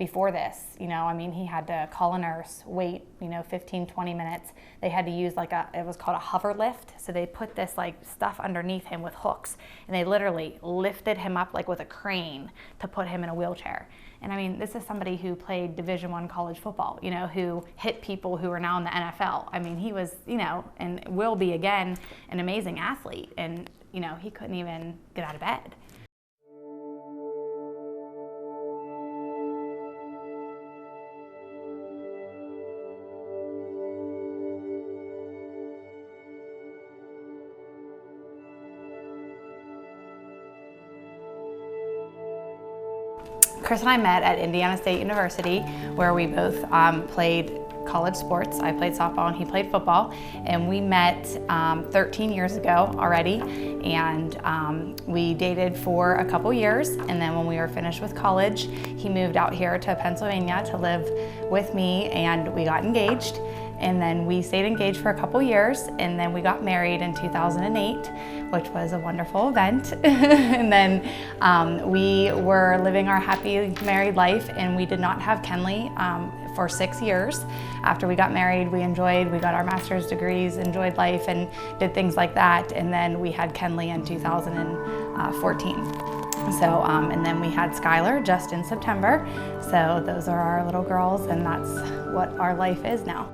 before this, I mean, he had to call a nurse, wait, 15, 20 minutes. They had to use it was called a hover lift. So they put this stuff underneath him with hooks, and they literally lifted him up with a crane to put him in a wheelchair. And I mean, this is somebody who played Division I college football, who hit people who are now in the NFL. I mean, he was, and will be again, an amazing athlete. And, he couldn't even get out of bed. Kris and I met at Indiana State University, where we both played college sports. I played softball and he played football, and we met 13 years ago already, and we dated for a couple years, and then when we were finished with college, he moved out here to Pennsylvania to live with me, and we got engaged. And then we stayed engaged for a couple years, and then we got married in 2008, which was a wonderful event. And then we were living our happy married life, and we did not have Kenley for 6 years. After we got married, we got our master's degrees, enjoyed life, and did things like that. And then we had Kenley in 2014. So, and then we had Skylar just in September. So those are our little girls, and that's what our life is now.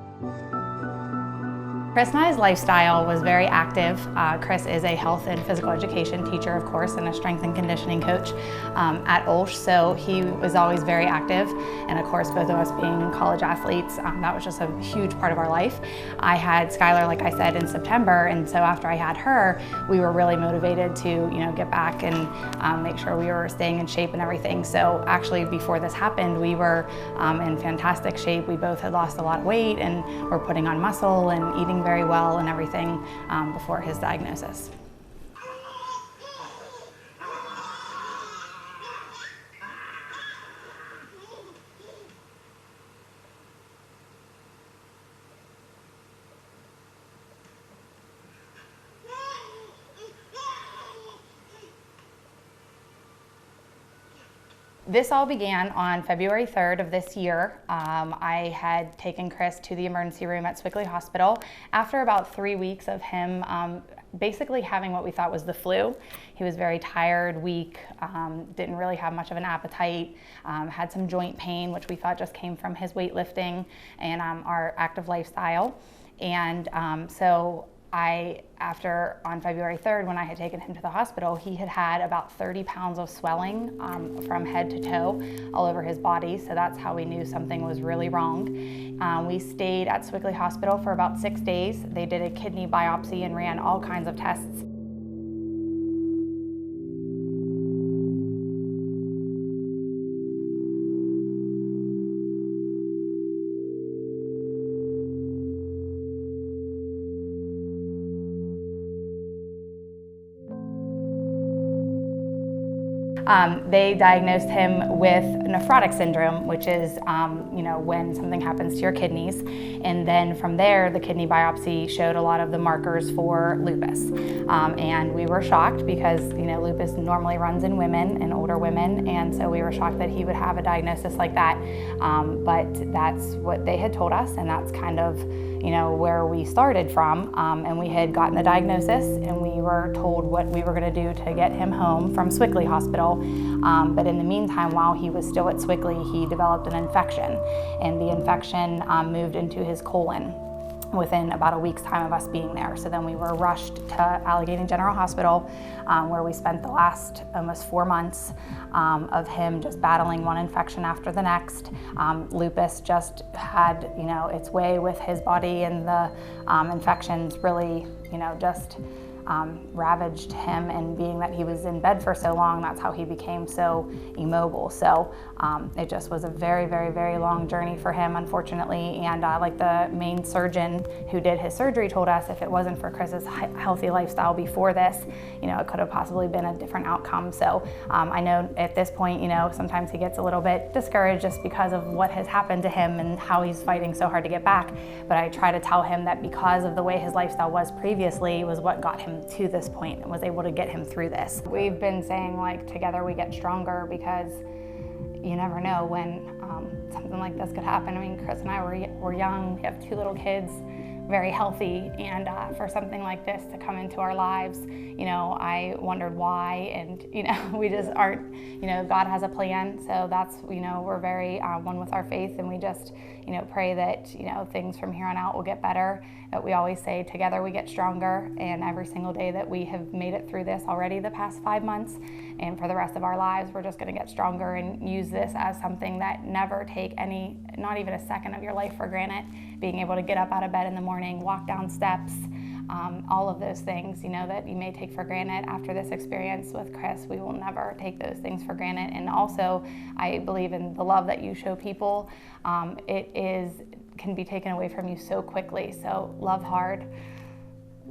Kris and I's lifestyle was very active. Kris is a health and physical education teacher, of course, and a strength and conditioning coach at Olsh, so he was always very active. And of course, both of us being college athletes, that was just a huge part of our life. I had Skylar, like I said, in September, and so after I had her, we were really motivated to, get back and make sure we were staying in shape and everything. So actually, before this happened, we were in fantastic shape. We both had lost a lot of weight and were putting on muscle and eating very well and everything before his diagnosis. This all began on February 3rd of this year. I had taken Kris to the emergency room at Swickley Hospital after about 3 weeks of him basically having what we thought was the flu. He was very tired, weak, didn't really have much of an appetite, had some joint pain, which we thought just came from his weightlifting and our active lifestyle. And so on February 3rd, when I had taken him to the hospital, he had had about 30 pounds of swelling from head to toe all over his body, so that's how we knew something was really wrong. We stayed at Swickley Hospital for about 6 days. They did a kidney biopsy and ran all kinds of tests. They diagnosed him with nephrotic syndrome, which is when something happens to your kidneys. And then from there, the kidney biopsy showed a lot of the markers for lupus. And we were shocked because lupus normally runs in women and older women, and so we were shocked that he would have a diagnosis like that. But that's what they had told us, and that's kind of where we started from. And we had gotten the diagnosis, and we were told what we were going to do to get him home from Swickley Hospital. But in the meantime, while he was still at Swickley, he developed an infection, and the infection moved into his colon within about a week's time of us being there. So then we were rushed to Allegheny General Hospital, where we spent the last almost 4 months of him just battling one infection after the next. Lupus just had its way with his body, and the infections really just ravaged him, and being that he was in bed for so long, that's how he became so immobile. So it just was a very, very, very long journey for him, unfortunately. And like the main surgeon who did his surgery told us, if it wasn't for Kris's healthy lifestyle before this, it could have possibly been a different outcome. So I know at this point, sometimes he gets a little bit discouraged just because of what has happened to him and how he's fighting so hard to get back. But I try to tell him that because of the way his lifestyle was previously was what got him to this point and was able to get him through this. We've been saying, together we get stronger, because you never know when something like this could happen. I mean, Kris and I were young, we have 2 little kids, very healthy, and for something like this to come into our lives, you know, I wondered why, and you know, we just aren't, you know, God has a plan, so that's, you know, we're very one with our faith, and we just, you know, pray that, you know, things from here on out will get better. That we always say, together we get stronger, and every single day that we have made it through this already the past 5 months, and for the rest of our lives, we're just going to get stronger and use this as something that never take any, not even a second of your life for granted. Being able to get up out of bed in the morning, walk down steps, all of those things, you know, that you may take for granted. After this experience with Kris, we will never take those things for granted. And also, I believe in the love that you show people. Can be taken away from you so quickly. So love hard.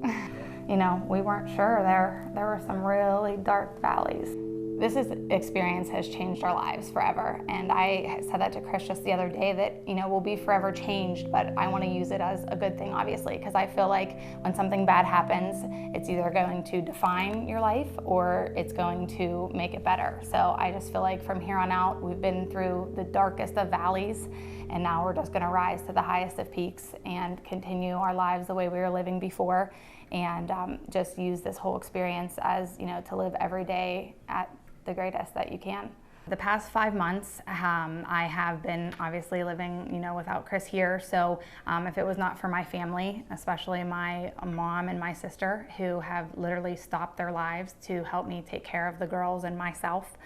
You know, we weren't sure. There were some really dark valleys. This experience has changed our lives forever. And I said that to Kris just the other day, that, you know, we'll be forever changed, but I want to use it as a good thing, obviously, because I feel like when something bad happens, it's either going to define your life or it's going to make it better. So I just feel like from here on out, we've been through the darkest of valleys, and now we're just going to rise to the highest of peaks and continue our lives the way we were living before, and just use this whole experience as, you know, to live every day at the greatest that you can. The past 5 months, I have been obviously living, you know, without Kris here. So if it was not for my family, especially my mom and my sister, who have literally stopped their lives to help me take care of the girls and myself,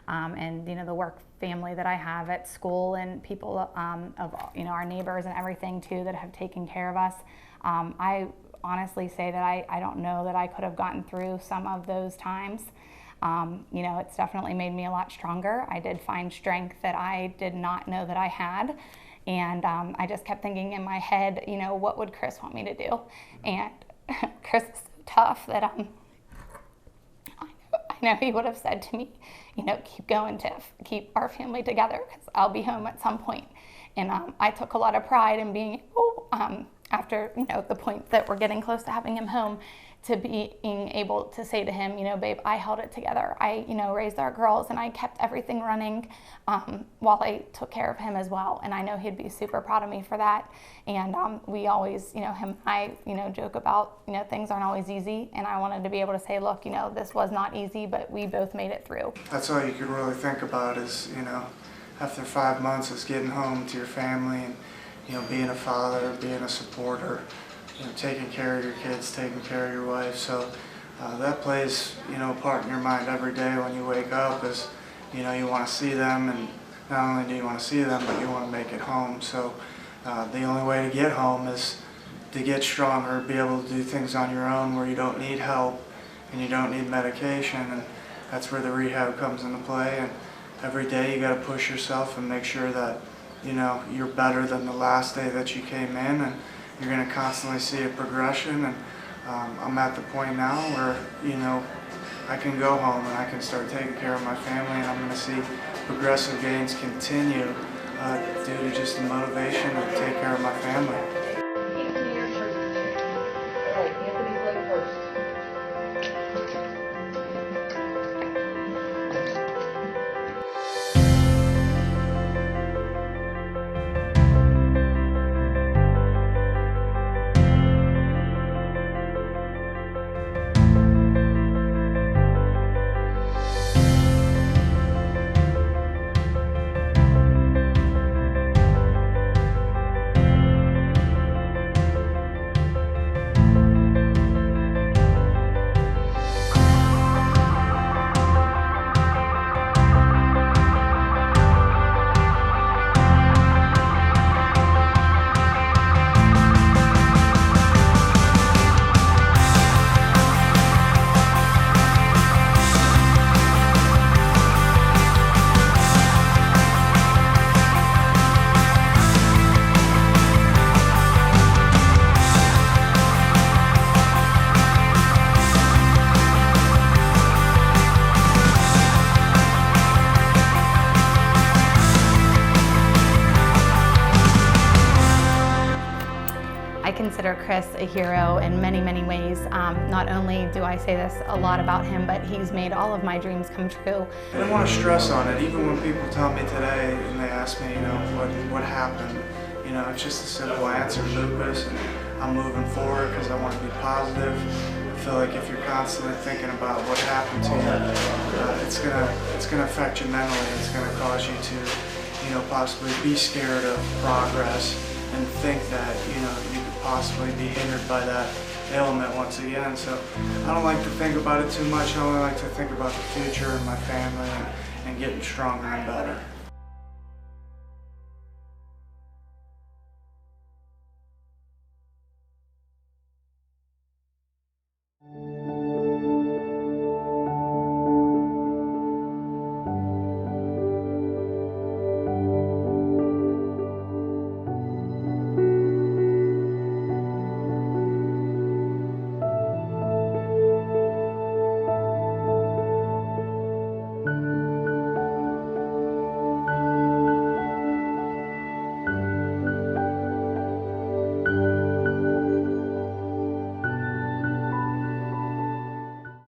and, you know, the work family that I have at school, and people of, you know, our neighbors and everything too, that have taken care of us, I honestly say that I don't know that I could have gotten through some of those times. You know, it's definitely made me a lot stronger. I did find strength that I did not know that I had. And I just kept thinking in my head, you know, what would Kris want me to do? And Kris is so tough that I know he would have said to me, you know, keep going, Tiff, keep our family together, because I'll be home at some point. And I took a lot of pride in being able, after, you know, the point that we're getting close to having him home, to being able to say to him, you know, babe, I held it together. I, you know, raised our girls, and I kept everything running while I took care of him as well. And I know he'd be super proud of me for that. And we always, you know, him and I, you know, joke about, you know, things aren't always easy. And I wanted to be able to say, look, you know, this was not easy, but we both made it through. That's all you could really think about is, you know, after 5 months is getting home to your family and, you know, being a father, being a supporter, you know, taking care of your kids, taking care of your wife. So that plays, you know, a part in your mind every day when you wake up is, you know, you want to see them, and not only do you want to see them, but you want to make it home. So the only way to get home is to get stronger, be able to do things on your own where you don't need help and you don't need medication, and that's where the rehab comes into play. And every day you got to push yourself and make sure that, you know, you're better than the last day that you came in, and you're going to constantly see a progression. And I'm at the point now where, you know, I can go home and I can start taking care of my family, and I'm going to see progressive gains continue due to just the motivation to take care of my family. consider Kris a hero in many, many ways. Not only do I say this a lot about him, but he's made all of my dreams come true. I didn't want to stress on it, even when people tell me today and they ask me, what happened. It's just a simple answer, lupus, and I'm moving forward because I want to be positive. I feel like if you're constantly thinking about what happened to you, it's gonna affect you mentally. It's gonna cause you to, possibly be scared of progress and think that, you could possibly be hindered by that ailment once again. So I don't like to think about it too much. I only like to think about the future and my family and getting stronger and better.